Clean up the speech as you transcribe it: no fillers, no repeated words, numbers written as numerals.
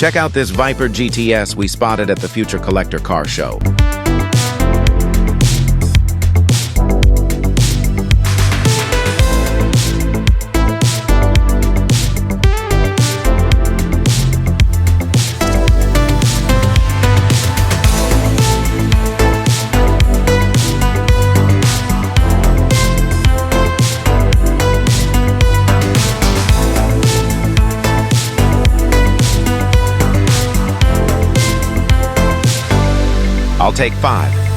Check out this Viper GTS we spotted at the Future Collector Car Show. I'll take 5.